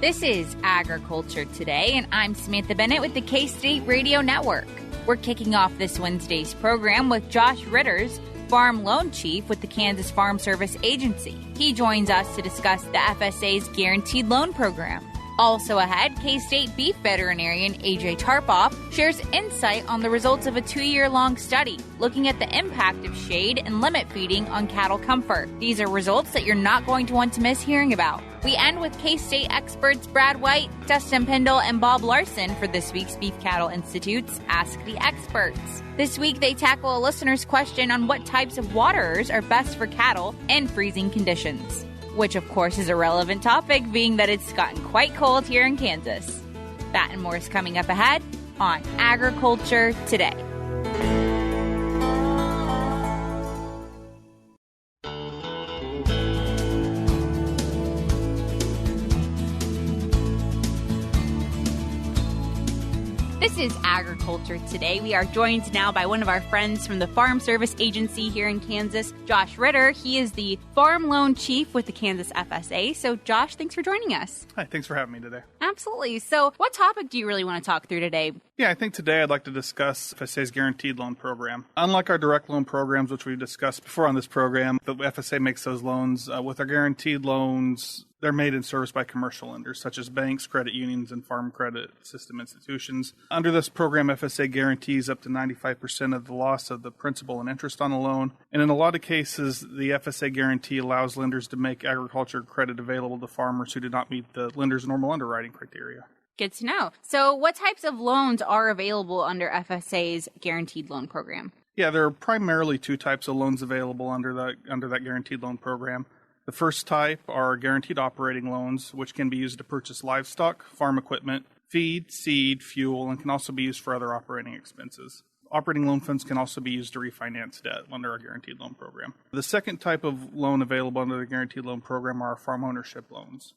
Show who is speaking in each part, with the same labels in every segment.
Speaker 1: This is Agriculture Today, and I'm Samantha Bennett with the K-State Radio Network. We're kicking off this Wednesday's program with Josh Ritters, Farm Loan Chief with the Kansas Farm Service Agency. He joins us to discuss the FSA's Guaranteed Loan Program. Also ahead, K-State beef veterinarian A.J. Tarpoff shares insight on the results of a 2-year-long study looking at the impact of shade and limit feeding on cattle comfort. These are results that you're not going to want to miss hearing about. We end with K-State experts Brad White, Dustin Pendell, and Bob Larson for this week's Beef Cattle Institute's Ask the Experts. This week, they tackle a listener's question on what types of waterers are best for cattle in freezing conditions, which of course is a relevant topic being that it's gotten quite cold here in Kansas. That and more is coming up ahead on Agriculture Today. This is Agriculture Today. We are joined now by one of our friends from the Farm Service Agency here in Kansas, Josh Ritter. He is the Farm Loan Chief with the Kansas FSA. So, Josh, thanks for joining us.
Speaker 2: Hi, thanks for having me today.
Speaker 1: Absolutely. So, what topic do you really want to talk through today?
Speaker 2: Yeah, I think today I'd like to discuss FSA's Guaranteed Loan Program. Unlike our direct loan programs, which we've discussed before on this program, the FSA makes those loans. With our guaranteed loans, they're made in service by commercial lenders, such as banks, credit unions, and farm credit system institutions. Under this program, FSA guarantees up to 95% of the loss of the principal and interest on the loan. And in a lot of cases, the FSA guarantee allows lenders to make agriculture credit available to farmers who do not meet the lender's normal underwriting criteria.
Speaker 1: Good to know. So what types of loans are available under FSA's Guaranteed Loan Program?
Speaker 2: Yeah, there are primarily two types of loans available under that Guaranteed Loan Program. The first type are guaranteed operating loans, which can be used to purchase livestock, farm equipment, feed, seed, fuel, and can also be used for other operating expenses. Operating loan funds can also be used to refinance debt under our Guaranteed Loan Program. The second type of loan available under the Guaranteed Loan Program are farm ownership loans.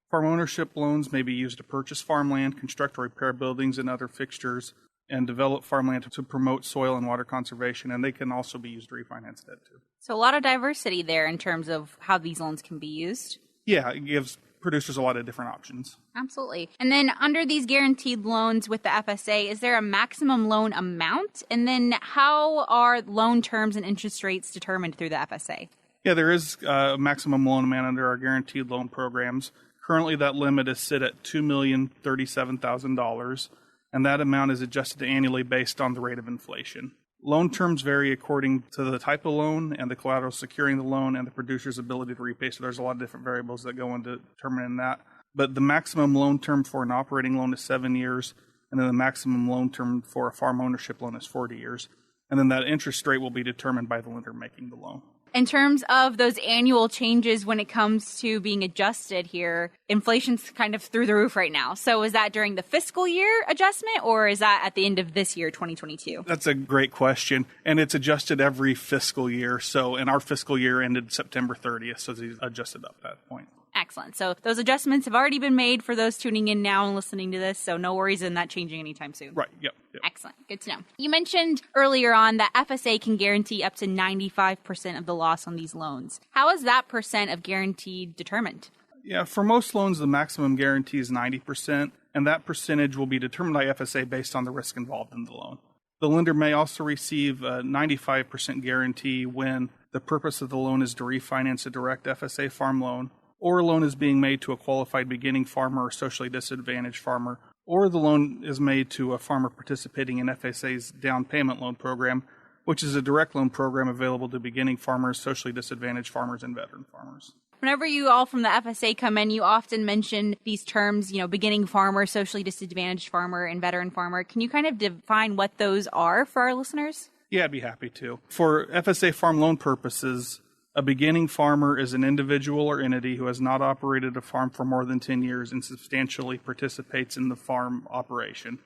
Speaker 2: Farm ownership loans may be used to purchase farmland, construct or repair buildings and other fixtures, and develop farmland to promote soil and water conservation, and they can also be used to refinance debt too.
Speaker 1: So a lot of diversity there in terms of how these loans can be used.
Speaker 2: Yeah, it gives producers a lot of different options.
Speaker 1: Absolutely. And then under these guaranteed loans with the FSA, is there a maximum loan amount? And then how are loan terms and interest rates determined through the FSA?
Speaker 2: Yeah, there is a maximum loan amount under our guaranteed loan programs. Currently, that limit is set at $2,037,000, and that amount is adjusted annually based on the rate of inflation. Loan terms vary according to the type of loan and the collateral securing the loan and the producer's ability to repay. So there's a lot of different variables that go into determining that. But the maximum loan term for an operating loan is 7 years, and then the maximum loan term for a farm ownership loan is 40 years. And then that interest rate will be determined by the lender making the loan.
Speaker 1: In terms of those annual changes when it comes to being adjusted here, inflation's kind of through the roof right now. So is that during the fiscal year adjustment, or is that at the end of this year, 2022?
Speaker 2: That's a great question. And it's adjusted every fiscal year. And our fiscal year ended September 30th, so it's adjusted up at that point.
Speaker 1: Excellent. So those adjustments have already been made for those tuning in now and listening to this, so no worries in that changing anytime soon.
Speaker 2: Right, yep.
Speaker 1: Excellent. Good to know. You mentioned earlier on that FSA can guarantee up to 95% of the loss on these loans. How is that percent of guarantee determined?
Speaker 2: Yeah, for most loans, the maximum guarantee is 90%, and that percentage will be determined by FSA based on the risk involved in the loan. The lender may also receive a 95% guarantee when the purpose of the loan is to refinance a direct FSA farm loan, or a loan is being made to a qualified beginning farmer or socially disadvantaged farmer, or the loan is made to a farmer participating in FSA's down payment loan program, which is a direct loan program available to beginning farmers, socially disadvantaged farmers, and veteran farmers.
Speaker 1: Whenever you all from the FSA come in, you often mention these terms, beginning farmer, socially disadvantaged farmer, and veteran farmer. Can you kind of define what those are for our listeners?
Speaker 2: Yeah, I'd be happy to. For FSA farm loan purposes, a beginning farmer is an individual or entity who has not operated a farm for more than 10 years and substantially participates in the farm operation.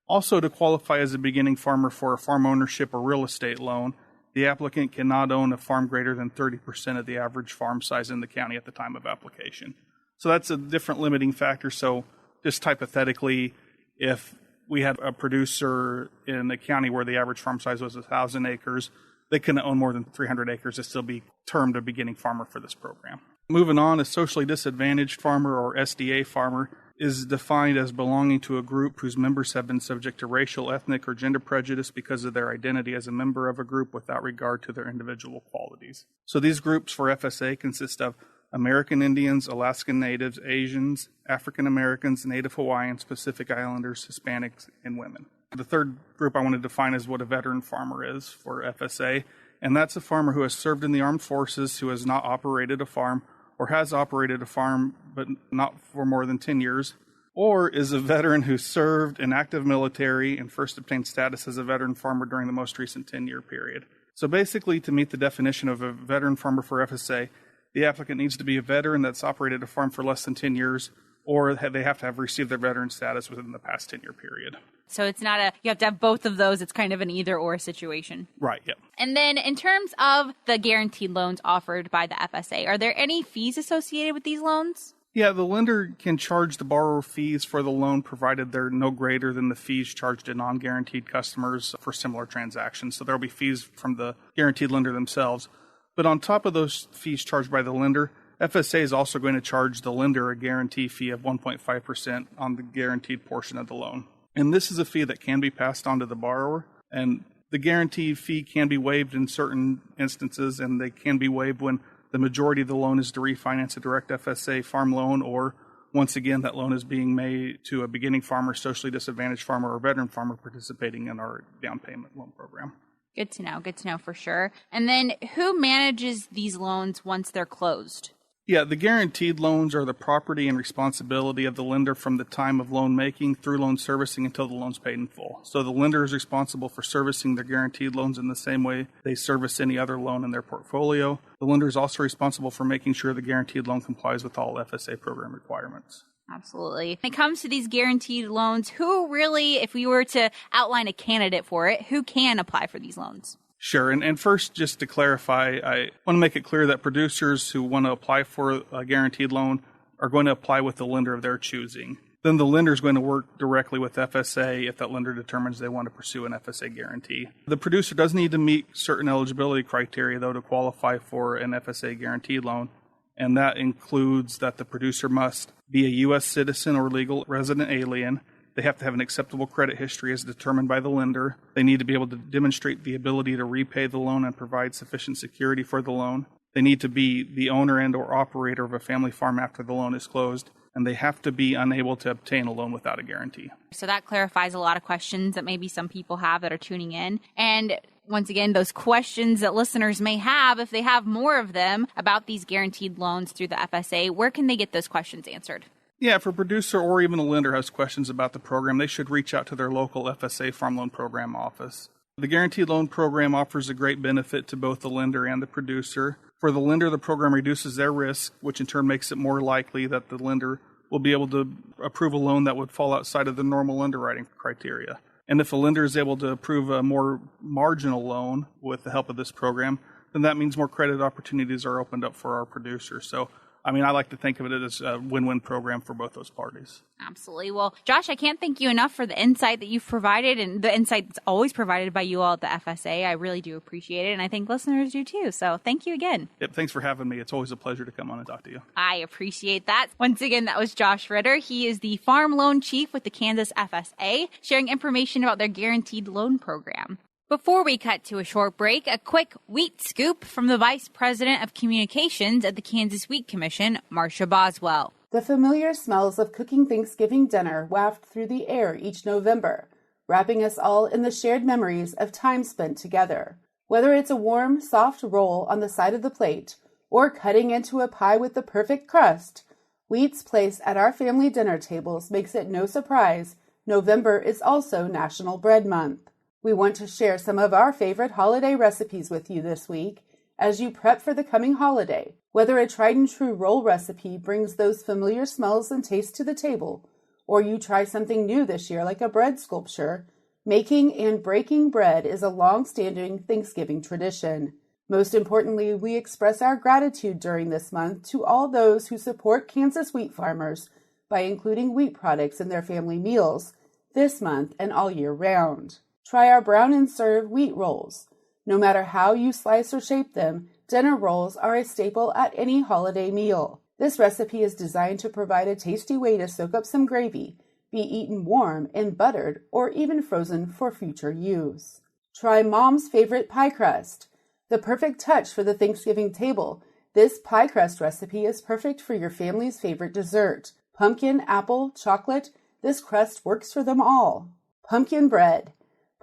Speaker 2: Also, to qualify as a beginning farmer for a farm ownership or real estate loan, the applicant cannot own a farm greater than 30% of the average farm size in the county at the time of application. So that's a different limiting factor. So just hypothetically, if we had a producer in a county where the average farm size was 1,000 acres, they couldn't own more than 300 acres to still be termed a beginning farmer for this program. Moving on, a socially disadvantaged farmer, or SDA farmer, is defined as belonging to a group whose members have been subject to racial, ethnic, or gender prejudice because of their identity as a member of a group without regard to their individual qualities. So these groups for FSA consist of American Indians, Alaskan Natives, Asians, African Americans, Native Hawaiians, Pacific Islanders, Hispanics, and women. The third group I want to define is what a veteran farmer is for FSA, and that's a farmer who has served in the armed forces, who has not operated a farm, or has operated a farm but not for more than 10 years, or is a veteran who served in active military and first obtained status as a veteran farmer during the most recent 10-year period. So basically, to meet the definition of a veteran farmer for FSA, the applicant needs to be a veteran that's operated a farm for less than 10 years, or they have to have received their veteran status within the past 10-year period.
Speaker 1: So it's not you have to have both of those. It's kind of an either-or situation.
Speaker 2: Right, yep.
Speaker 1: And then in terms of the guaranteed loans offered by the FSA, are there any fees associated with these loans?
Speaker 2: Yeah, the lender can charge the borrower fees for the loan provided they're no greater than the fees charged to non-guaranteed customers for similar transactions. So there will be fees from the guaranteed lender themselves. But on top of those fees charged by the lender, FSA is also going to charge the lender a guarantee fee of 1.5% on the guaranteed portion of the loan. And this is a fee that can be passed on to the borrower. And the guarantee fee can be waived in certain instances, and they can be waived when the majority of the loan is to refinance a direct FSA farm loan, or once again, that loan is being made to a beginning farmer, socially disadvantaged farmer, or veteran farmer participating in our down payment loan program.
Speaker 1: Good to know for sure. And then who manages these loans once they're closed?
Speaker 2: Yeah, the guaranteed loans are the property and responsibility of the lender from the time of loan making through loan servicing until the loan's paid in full. So the lender is responsible for servicing their guaranteed loans in the same way they service any other loan in their portfolio. The lender is also responsible for making sure the guaranteed loan complies with all FSA program requirements.
Speaker 1: Absolutely. When it comes to these guaranteed loans, who really, if we were to outline a candidate for it, who can apply for these loans?
Speaker 2: Sure. And first, just to clarify, I want to make it clear that producers who want to apply for a guaranteed loan are going to apply with the lender of their choosing. Then the lender is going to work directly with FSA if that lender determines they want to pursue an FSA guarantee. The producer does need to meet certain eligibility criteria, though, to qualify for an FSA guaranteed loan. And that includes that the producer must be a U.S. citizen or legal resident alien. They have to have an acceptable credit history as determined by the lender. They need to be able to demonstrate the ability to repay the loan and provide sufficient security for the loan. They need to be the owner and or operator of a family farm after the loan is closed. And they have to be unable to obtain a loan without a guarantee. So
Speaker 1: that clarifies a lot of questions that maybe some people have that are tuning in. And once again, those questions that listeners may have, if they have more of them about these guaranteed loans through the FSA, where can they get those questions answered?
Speaker 2: Yeah, if a producer or even a lender has questions about the program, they should reach out to their local FSA Farm Loan Program office. The Guaranteed Loan Program offers a great benefit to both the lender and the producer. For the lender, the program reduces their risk, which in turn makes it more likely that the lender will be able to approve a loan that would fall outside of the normal underwriting criteria. And if a lender is able to approve a more marginal loan with the help of this program, then that means more credit opportunities are opened up for our producers. So I like to think of it as a win-win program for both those parties.
Speaker 1: Absolutely. Well, Josh, I can't thank you enough for the insight that you've provided and the insight that's always provided by you all at the FSA. I really do appreciate it, and I think listeners do too. So thank you again.
Speaker 2: Yep, thanks for having me. It's always a pleasure to come on and talk to you.
Speaker 1: I appreciate that. Once again, that was Josh Ritter. He is the Farm Loan Chief with the Kansas FSA, sharing information about their Guaranteed Loan Program. Before we cut to a short break, a quick wheat scoop from the Vice President of Communications at the Kansas Wheat Commission, Marcia Boswell.
Speaker 3: The familiar smells of cooking Thanksgiving dinner waft through the air each November, wrapping us all in the shared memories of time spent together. Whether it's a warm, soft roll on the side of the plate or cutting into a pie with the perfect crust, wheat's place at our family dinner tables makes it no surprise November is also National Bread Month. We want to share some of our favorite holiday recipes with you this week as you prep for the coming holiday. Whether a tried and true roll recipe brings those familiar smells and tastes to the table, or you try something new this year like a bread sculpture, making and breaking bread is a long-standing Thanksgiving tradition. Most importantly, we express our gratitude during this month to all those who support Kansas wheat farmers by including wheat products in their family meals this month and all year round. Try our brown and serve wheat rolls. No matter how you slice or shape them, dinner rolls are a staple at any holiday meal. This recipe is designed to provide a tasty way to soak up some gravy, be eaten warm and buttered, or even frozen for future use. Try Mom's favorite pie crust. The perfect touch for the Thanksgiving table, this pie crust recipe is perfect for your family's favorite dessert. Pumpkin, apple, chocolate, this crust works for them all. Pumpkin bread.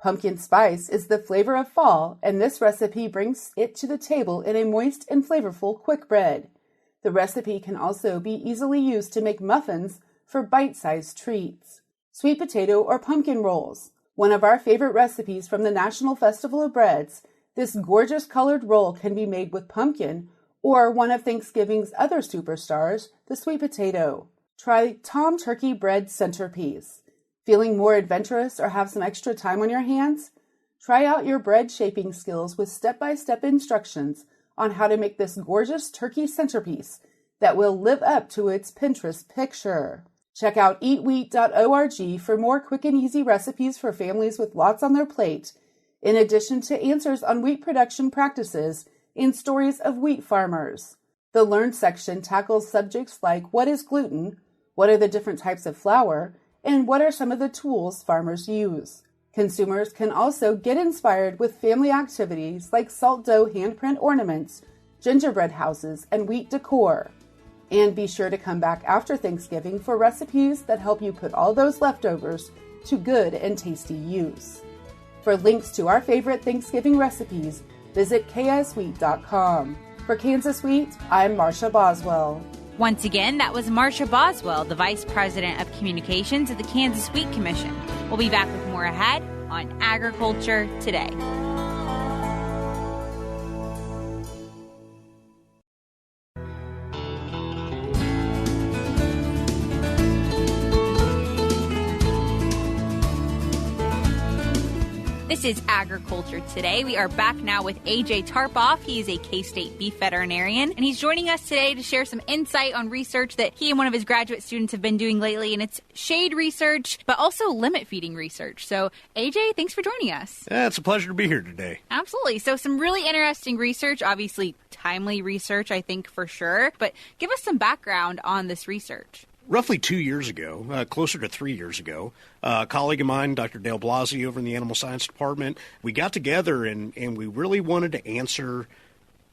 Speaker 3: Pumpkin spice is the flavor of fall, and this recipe brings it to the table in a moist and flavorful quick bread. The recipe can also be easily used to make muffins for bite-sized treats. Sweet potato or pumpkin rolls. One of our favorite recipes from the National Festival of Breads, this gorgeous colored roll can be made with pumpkin or one of Thanksgiving's other superstars, the sweet potato. Try Tom Turkey Bread Centerpiece. Feeling more adventurous or have some extra time on your hands? Try out your bread shaping skills with step-by-step instructions on how to make this gorgeous turkey centerpiece that will live up to its Pinterest picture. Check out eatwheat.org for more quick and easy recipes for families with lots on their plate, in addition to answers on wheat production practices and stories of wheat farmers. The Learn section tackles subjects like what is gluten, what are the different types of flour, and what are some of the tools farmers use. Consumers can also get inspired with family activities like salt dough handprint ornaments, gingerbread houses, and wheat decor. And be sure to come back after Thanksgiving for recipes that help you put all those leftovers to good and tasty use. For links to our favorite Thanksgiving recipes, visit kswheat.com. For Kansas Wheat, I'm Marsha Boswell.
Speaker 1: Once again, that was Marsha Boswell, the Vice President of Communications at the Kansas Wheat Commission. We'll be back with more ahead on Agriculture Today. This is Agriculture Today. We are back now with AJ Tarpoff. He is a K-State beef veterinarian, and he's joining us today to share some insight on research that he and one of his graduate students have been doing lately, and it's shade research, but also limit feeding research. So, AJ, thanks for joining us.
Speaker 4: Yeah, it's a pleasure to be here today.
Speaker 1: Absolutely. So some really interesting research, obviously timely research, I think, for sure. But give us some background on this research.
Speaker 4: Roughly 2 years ago, closer to 3 years ago, a colleague of mine, Dr. Dale Blasi, over in the Animal Science Department, we got together and we really wanted to answer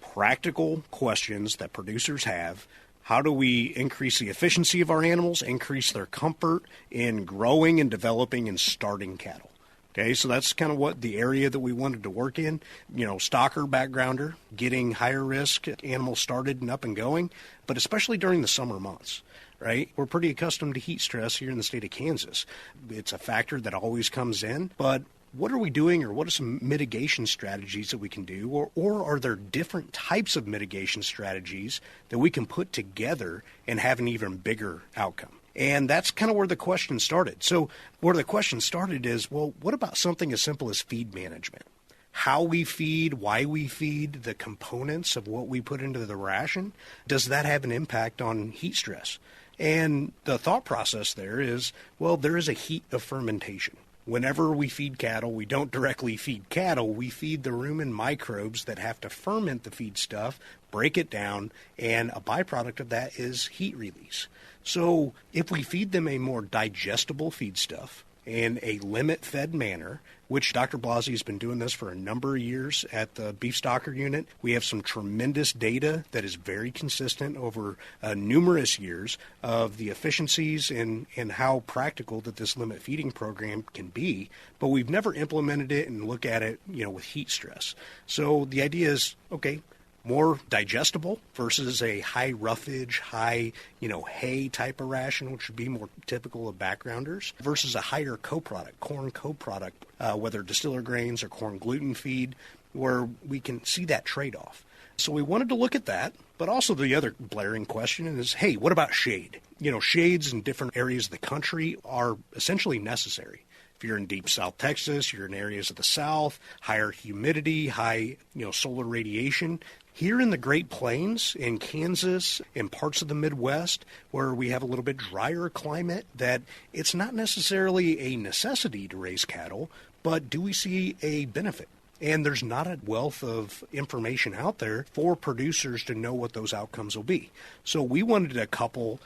Speaker 4: practical questions that producers have. How do we increase the efficiency of our animals, increase their comfort in growing and developing and starting cattle? Okay, so that's kind of what the area that we wanted to work in. You know, stocker backgrounder, getting higher risk animals started and up and going, but especially during the summer months. Right? We're pretty accustomed to heat stress here in the state of Kansas. It's a factor that always comes in, but what are we doing, or what are some mitigation strategies that we can do, or are there different types of mitigation strategies that we can put together and have an even bigger outcome? And that's kind of where the question started. So where the question started is, well, what about something as simple as feed management? How we feed, why we feed, the components of what we put into the ration, does that have an impact on heat stress? And the thought process there is, well, there is a heat of fermentation. Whenever we feed cattle, we don't directly feed cattle, we feed the rumen microbes that have to ferment the feed stuff, break it down, and a byproduct of that is heat release. So if we feed them a more digestible feedstuff in a limit-fed manner, which Dr. Blasi has been doing this for a number of years at the beef stocker unit. We have some tremendous data that is very consistent over numerous years of the efficiencies and how practical that this limit feeding program can be, but we've never implemented it and look at it, with heat stress. So the idea is, okay, more digestible versus a high roughage, high, hay type of ration, which would be more typical of backgrounders, versus a higher co-product, corn co-product, whether distiller grains or corn gluten feed, where we can see that trade-off. So we wanted to look at that, but also the other blaring question is, hey, what about shade? Shades in different areas of the country are essentially necessary. If you're in deep South Texas, you're in areas of the South, higher humidity, high, solar radiation. Here in the Great Plains, in Kansas, in parts of the Midwest, where we have a little bit drier climate, that it's not necessarily a necessity to raise cattle, but do we see a benefit? And there's not a wealth of information out there for producers to know what those outcomes will be. So we wanted to couple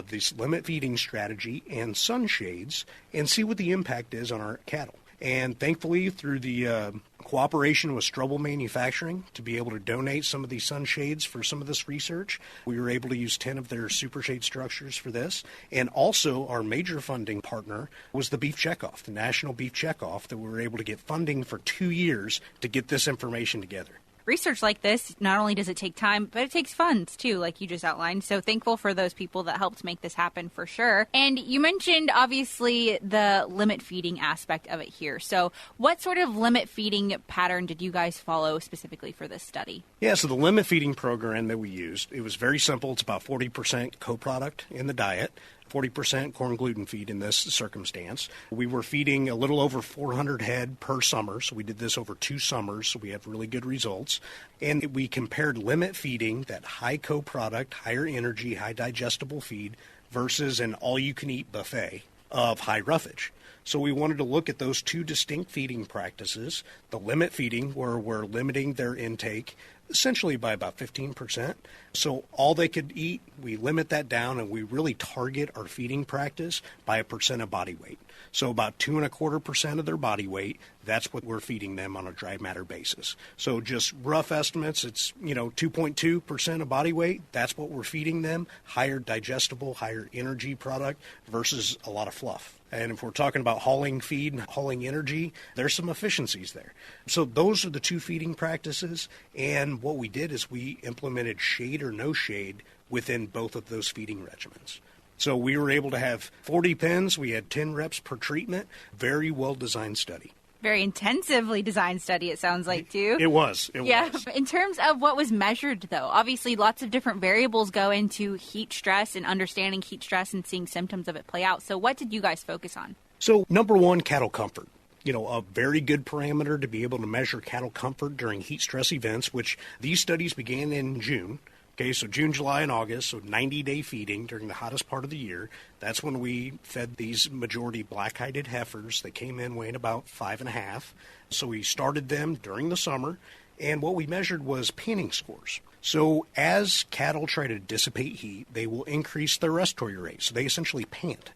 Speaker 4: this limit feeding strategy and sunshades and see what the impact is on our cattle. And thankfully, through the cooperation with Strobel Manufacturing to be able to donate some of these sunshades for some of this research, we were able to use 10 of their super shade structures for this. And also, our major funding partner was the Beef Checkoff, the National Beef Checkoff, that we were able to get funding for 2 years to get this information together.
Speaker 1: Research like this, not only does it take time, but it takes funds too, like you just outlined. So thankful for those people that helped make this happen for sure. And you mentioned, obviously, the limit feeding aspect of it here. So what sort of limit feeding pattern did you guys follow specifically for this study?
Speaker 4: Yeah, so the limit feeding program that we used, it was very simple. It's about 40% co-product in the diet. 40% corn gluten feed in this circumstance. We were feeding a little over 400 head per summer, so we did this over 2 summers, so we have really good results. And we compared limit feeding, that high co-product, higher energy, high digestible feed, versus an all-you-can-eat buffet of high roughage. So we wanted to look at those 2 distinct feeding practices. The limit feeding, where we're limiting their intake essentially by about 15%. So all they could eat, we limit that down, and we really target our feeding practice by a percent of body weight. So about 2.25% of their body weight, that's what we're feeding them on a dry matter basis. So just rough estimates, it's 2.2% of body weight. That's what we're feeding them. Higher digestible, higher energy product versus a lot of fluff. And if we're talking about hauling feed and hauling energy, there's some efficiencies there. So those are the 2 feeding practices. And what we did is we implemented shade or no shade within both of those feeding regimens. So we were able to have 40 pens. We had 10 reps per treatment. Very well-designed study.
Speaker 1: Very intensively designed study, it sounds like, too.
Speaker 4: It was.
Speaker 1: Yeah. In terms of what was measured, though, obviously lots of different variables go into heat stress and understanding heat stress and seeing symptoms of it play out. So what did you guys focus on?
Speaker 4: So number 1, cattle comfort. A very good parameter to be able to measure cattle comfort during heat stress events, which these studies began in June. Okay, so June, July, and August, so 90-day feeding during the hottest part of the year. That's when we fed these majority black-hided heifers. They came in weighing about 5.5. So we started them during the summer, and what we measured was panning scores. So as cattle try to dissipate heat, they will increase their respiratory rate. So they essentially pant.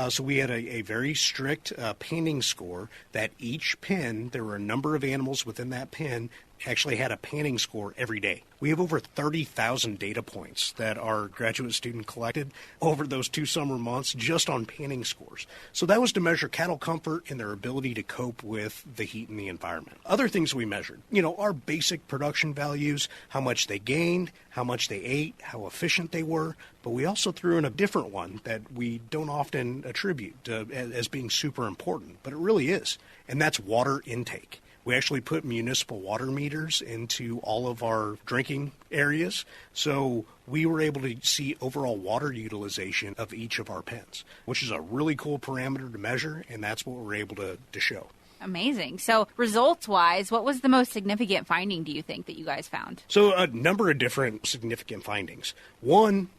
Speaker 4: So we had a very strict panning score that each pen, there were a number of animals within that pen, actually had a panning score every day. We have over 30,000 data points that our graduate student collected over those 2 summer months just on panning scores. So that was to measure cattle comfort and their ability to cope with the heat in the environment. Other things we measured, our basic production values, how much they gained, how much they ate, how efficient they were, but we also threw in a different one that we don't often attribute as being super important, but it really is, and that's water intake. We actually put municipal water meters into all of our drinking areas, so we were able to see overall water utilization of each of our pens, which is a really cool parameter to measure, and that's what we're able to show.
Speaker 1: Amazing. So results-wise, what was the most significant finding, do you think, that you guys found?
Speaker 4: So a number of different significant findings. One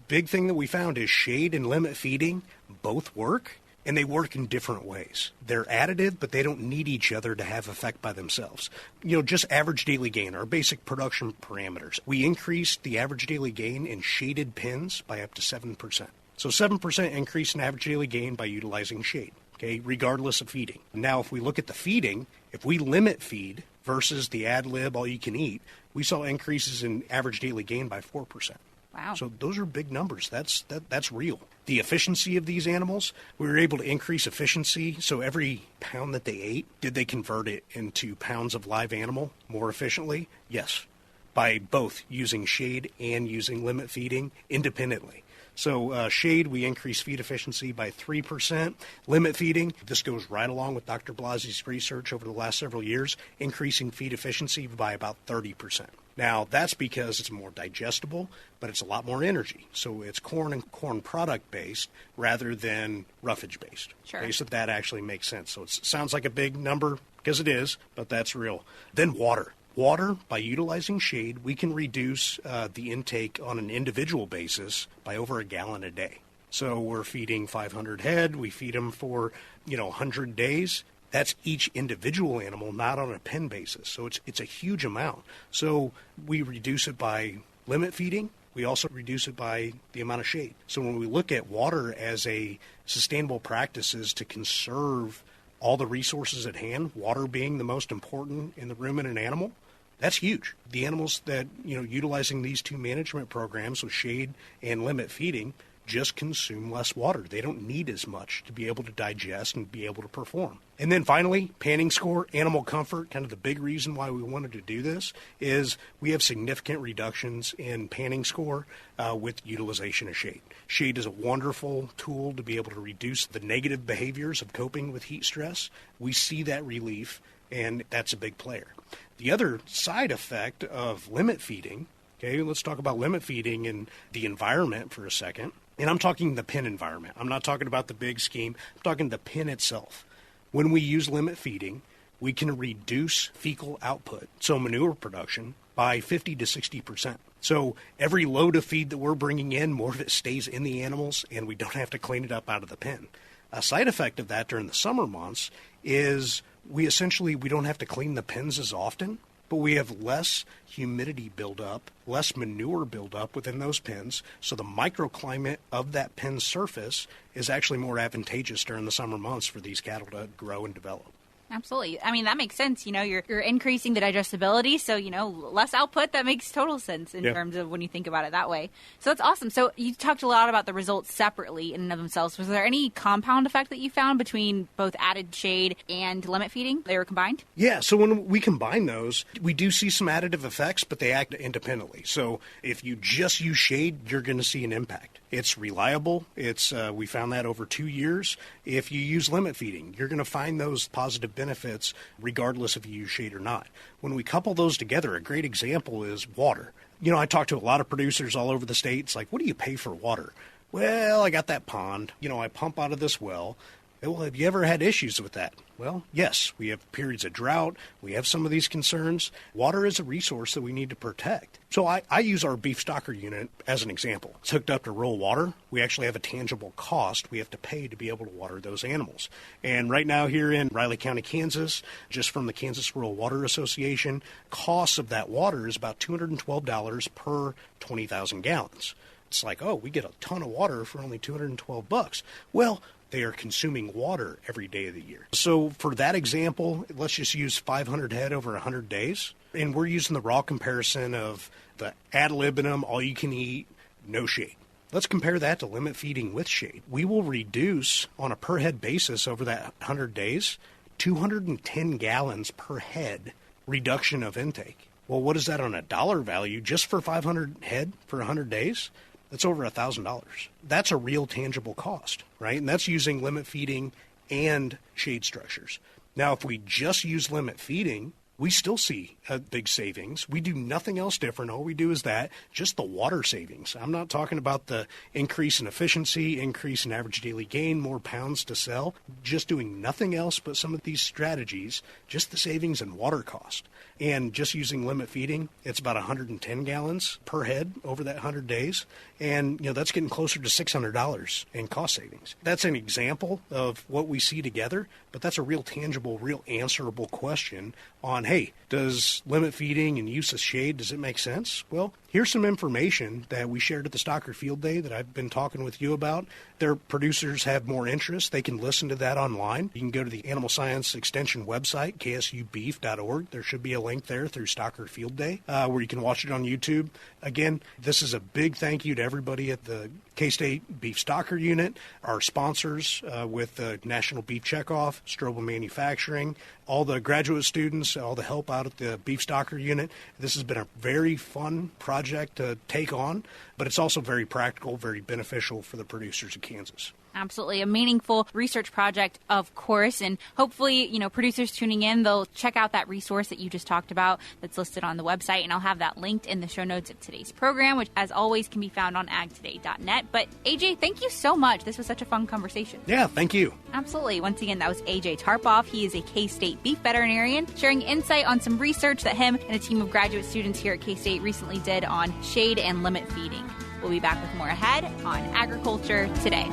Speaker 4: big thing that we found is shade and limit feeding both work. And they work in different ways. They're additive, but they don't need each other to have effect by themselves. Just average daily gain, our basic production parameters. We increased the average daily gain in shaded pens by up to 7%. So 7% increase in average daily gain by utilizing shade, okay, regardless of feeding. Now, if we look at the feeding, if we limit feed versus the ad lib all you can eat, we saw increases in average daily gain by 4%.
Speaker 1: Wow.
Speaker 4: So those are big numbers. That's real. The efficiency of these animals, we were able to increase efficiency. So every pound that they ate, did they convert it into pounds of live animal more efficiently? Yes, by both using shade and using limit feeding independently. So shade, we increase feed efficiency by 3%. Limit feeding, this goes right along with Dr. Blasi's research over the last several years, increasing feed efficiency by about 30%. Now, that's because it's more digestible, but it's a lot more energy. So it's corn and corn product based rather than roughage based.
Speaker 1: Sure.
Speaker 4: Okay, so that actually makes sense. So it sounds like a big number because it is, but that's real. Then water. Water, by utilizing shade, we can reduce the intake on an individual basis by over a gallon a day. So we're feeding 500 head. We feed them for 100 days. That's each individual animal, not on a pen basis. So it's a huge amount. So we reduce it by limit feeding. We also reduce it by the amount of shade. So when we look at water as a sustainable practices to conserve all the resources at hand, water being the most important in the ruminant animal, that's huge. The animals that, utilizing these two management programs with shade and limit feeding just consume less water. They don't need as much to be able to digest and be able to perform. And then finally, panning score, animal comfort, kind of the big reason why we wanted to do this is we have significant reductions in panning score with utilization of shade. Shade is a wonderful tool to be able to reduce the negative behaviors of coping with heat stress. We see that relief, and that's a big player. The other side effect of limit feeding, okay, let's talk about limit feeding and the environment for a second. And I'm talking the pen environment. I'm not talking about the big scheme. I'm talking the pen itself. When we use limit feeding, we can reduce fecal output, so manure production, by 50 to 60%. So every load of feed that we're bringing in, more of it stays in the animals, and we don't have to clean it up out of the pen. A side effect of that during the summer months is we don't have to clean the pens as often, but we have less humidity buildup, less manure buildup within those pens, so the microclimate of that pen surface is actually more advantageous during the summer months for these cattle to grow and develop.
Speaker 1: Absolutely. I mean, that makes sense. You're increasing the digestibility, so, less output. That makes total sense in terms of when you think about it that way. So that's awesome. So you talked a lot about the results separately in and of themselves. Was there any compound effect that you found between both added shade and limit feeding? They were combined? Yeah.
Speaker 4: So when we combine those, we do see some additive effects, but they act independently. So if you just use shade, you're going to see an impact. It's reliable. We found that over 2 years. If you use limit feeding, you're going to find those positive benefits regardless if you use shade or not. When we couple those together, a great example is water. I talk to a lot of producers all over the state. It's like, what do you pay for water? Well, I got that pond. I pump out of this well. Well, have you ever had issues with that? Well, yes, we have periods of drought. We have some of these concerns. Water is a resource that we need to protect. So I use our beef stocker unit as an example. It's hooked up to rural water. We actually have a tangible cost we have to pay to be able to water those animals. And right now here in Riley County, Kansas, just from the Kansas Rural Water Association, cost of that water is about $212 per 20,000 gallons. It's like, oh, we get a ton of water for only $212. Well, they are consuming water every day of the year. So for that example, let's just use 500 head over 100 days. And we're using the raw comparison of the ad libitum, all you can eat, no shade. Let's compare that to limit feeding with shade. We will reduce on a per head basis over that 100 days, 210 gallons per head reduction of intake. Well, what is that on a dollar value just for 500 head for 100 days? That's over $1,000. That's a real tangible cost, right? And that's using limit feeding and shade structures. Now, if we just use limit feeding, we still see big savings. We do nothing else different. All we do is that, just the water savings. I'm not talking about the increase in efficiency, increase in average daily gain, more pounds to sell. Just doing nothing else but some of these strategies, just the savings in water cost. And just using limit feeding, it's about 110 gallons per head over that 100 days. And, that's getting closer to $600 in cost savings. That's an example of what we see together, but that's a real tangible, real answerable question on, hey, does limit feeding and use of shade, does it make sense? Well, here's some information that we shared at the Stocker Field Day that I've been talking with you about. Their producers have more interest. They can listen to that online. You can go to the Animal Science Extension website, ksubeef.org. There should be a link there through Stocker Field Day where you can watch it on YouTube. Again, this is a big thank you to everybody at the K-State Beef Stocker Unit, our sponsors with the National Beef Checkoff, Strobel Manufacturing, all the graduate students, all the help out at the Beef Stocker Unit. This has been a very fun project to take on, but it's also very practical, very beneficial for the producers of Kansas.
Speaker 1: Absolutely. A meaningful research project, of course. And hopefully, producers tuning in, they'll check out that resource that you just talked about that's listed on the website. And I'll have that linked in the show notes of today's program, which, as always, can be found on agtoday.net. But, AJ, thank you so much. This was such a fun conversation.
Speaker 4: Yeah, thank you.
Speaker 1: Absolutely. Once again, that was AJ Tarpoff. He is a K-State beef veterinarian, sharing insight on some research that him and a team of graduate students here at K-State recently did on shade and limit feeding. We'll be back with more ahead on Agriculture Today.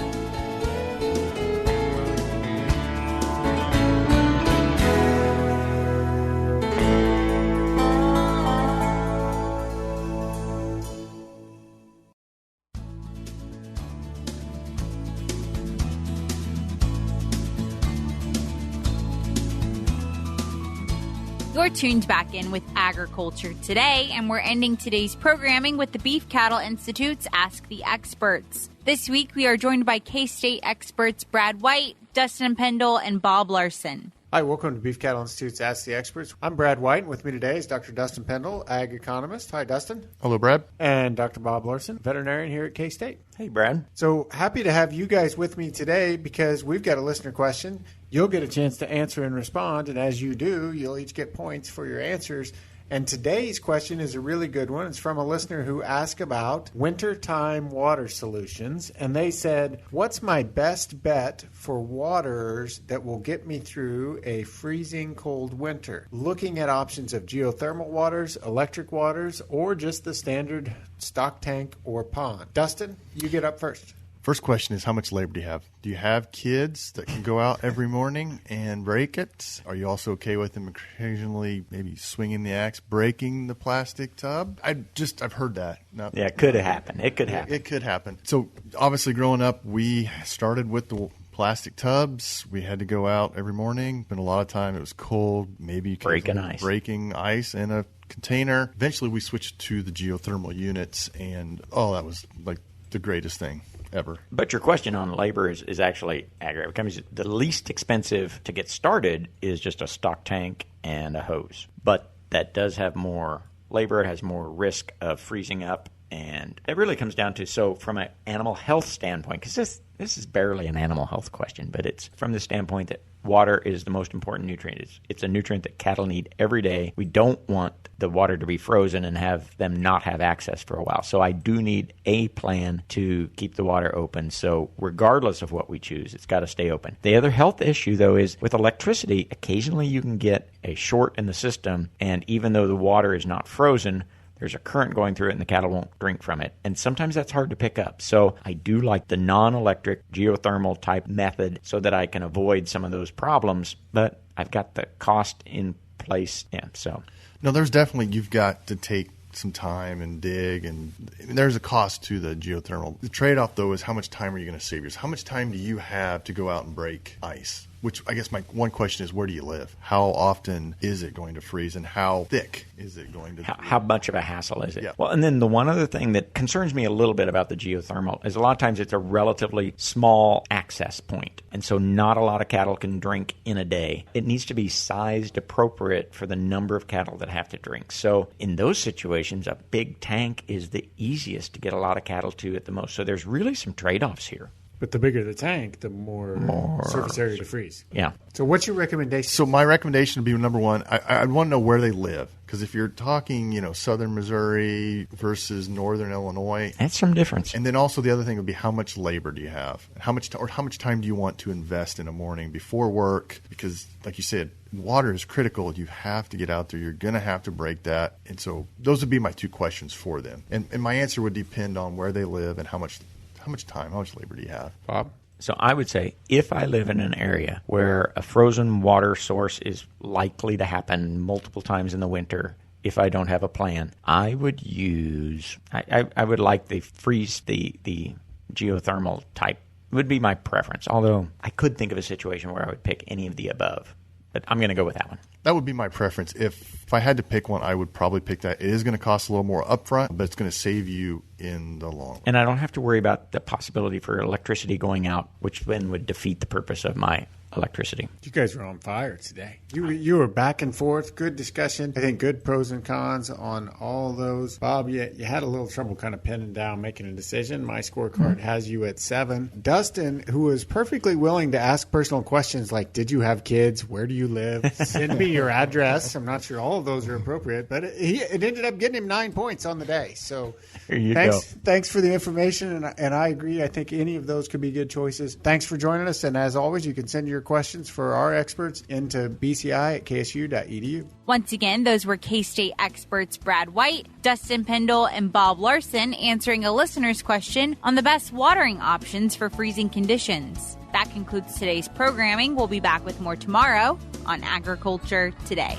Speaker 1: You're tuned back in with Agriculture Today, and we're ending today's programming with the Beef Cattle Institute's Ask the Experts. This week, we are joined by K-State experts Brad White, Dustin Pendell, and Bob Larson.
Speaker 5: Hi, welcome to Beef Cattle Institute's Ask the Experts. I'm Brad White, and with me today is Dr. Dustin Pendell, ag economist. Hi, Dustin.
Speaker 6: Hello, Brad.
Speaker 5: And Dr. Bob Larson, veterinarian here at K-State.
Speaker 6: Hey, Brad.
Speaker 5: So happy to have you guys with me today because we've got a listener question. You'll get a chance to answer and respond, and as you do, you'll each get points for your answers. And today's question is a really good one. It's from a listener who asked about wintertime water solutions. And they said, what's my best bet for waters that will get me through a freezing cold winter? Looking at options of geothermal waters, electric waters, or just the standard stock tank or pond. Dustin, you get up first.
Speaker 6: First question is, how much labor do you have? Do you have kids that can go out every morning and break it? Are you also okay with them occasionally maybe swinging the axe, breaking the plastic tub? I've heard that.
Speaker 7: Yeah, it could happen. It could happen.
Speaker 6: It could happen. So obviously growing up, we started with the plastic tubs. We had to go out every morning. Spent a lot of time. It was cold. Maybe breaking ice in a container. Eventually we switched to the geothermal units, and that was like the greatest thing ever.
Speaker 7: But your question on labor is actually accurate. Because the least expensive to get started is just a stock tank and a hose. But that does have more labor. It has more risk of freezing up. And it really comes down to, so from an animal health standpoint, because this is barely an animal health question, but it's from the standpoint that water is the most important nutrient. It's a nutrient that cattle need every day. We don't want the water to be frozen and have them not have access for a while. So I do need a plan to keep the water open. So regardless of what we choose, it's got to stay open. The other health issue, though, is with electricity, occasionally you can get a short in the system, and even though the water is not frozen, there's a current going through it and the cattle won't drink from it. And sometimes that's hard to pick up. So I do like the non-electric geothermal type method so that I can avoid some of those problems. But I've got the cost in place. Yeah, so.
Speaker 6: No, there's definitely, you've got to take some time and dig, and there's a cost to the geothermal. The trade-off, though, is how much time are you going to save yourself? How much time do you have to go out and break ice? Which I guess my one question is, where do you live? How often is it going to freeze, and how thick is it going to
Speaker 7: How much of a hassle is it?
Speaker 6: Yeah.
Speaker 7: Well, and then the one other thing that concerns me a little bit about the geothermal is a lot of times it's a relatively small access point. And so not a lot of cattle can drink in a day. It needs to be sized appropriate for the number of cattle that have to drink. So in those situations, a big tank is the easiest to get a lot of cattle to at the most. So there's really some trade-offs here.
Speaker 5: But the bigger the tank, the more surface area to freeze.
Speaker 7: Yeah.
Speaker 5: So what's your recommendation?
Speaker 6: So my recommendation would be, number one, I'd want to know where they live. Because if you're talking, southern Missouri versus northern Illinois,
Speaker 7: that's some difference.
Speaker 6: And then also the other thing would be, how much labor do you have? How much time do you want to invest in a morning before work? Because, like you said, water is critical. You have to get out there. You're going to have to break that. And so those would be my two questions for them. And my answer would depend on where they live and how much labor do you have?
Speaker 5: Bob?
Speaker 7: So I would say if I live in an area where a frozen water source is likely to happen multiple times in the winter, if I don't have a plan, I would use, I would like the freeze, the geothermal type. It would be my preference, although I could think of a situation where I would pick any of the above. But I'm going to go with that one.
Speaker 6: That would be my preference. If I had to pick one, I would probably pick that. It is going to cost a little more upfront, but it's going to save you in the long run.
Speaker 7: And I don't have to worry about the possibility for electricity going out, which then would defeat the purpose of my electricity.
Speaker 5: You guys were on fire today. You were back and forth. Good discussion. I think good pros and cons on all those. Bob, you had a little trouble kind of pinning down, making a decision. My scorecard has you at 7. Dustin, who was perfectly willing to ask personal questions like, did you have kids? Where do you live? Send me your address. I'm not sure all of those are appropriate, but it ended up getting him 9 points on the day. So thanks for the information, and I agree. I think any of those could be good choices. Thanks for joining us, and as always, you can send your questions for our experts into bci@ksu.edu.
Speaker 1: Once again, those were K-State experts Brad White, Dustin Pendell, and Bob Larson answering a listener's question on the best watering options for freezing conditions. That concludes today's programming. We'll be back with more tomorrow on Agriculture Today.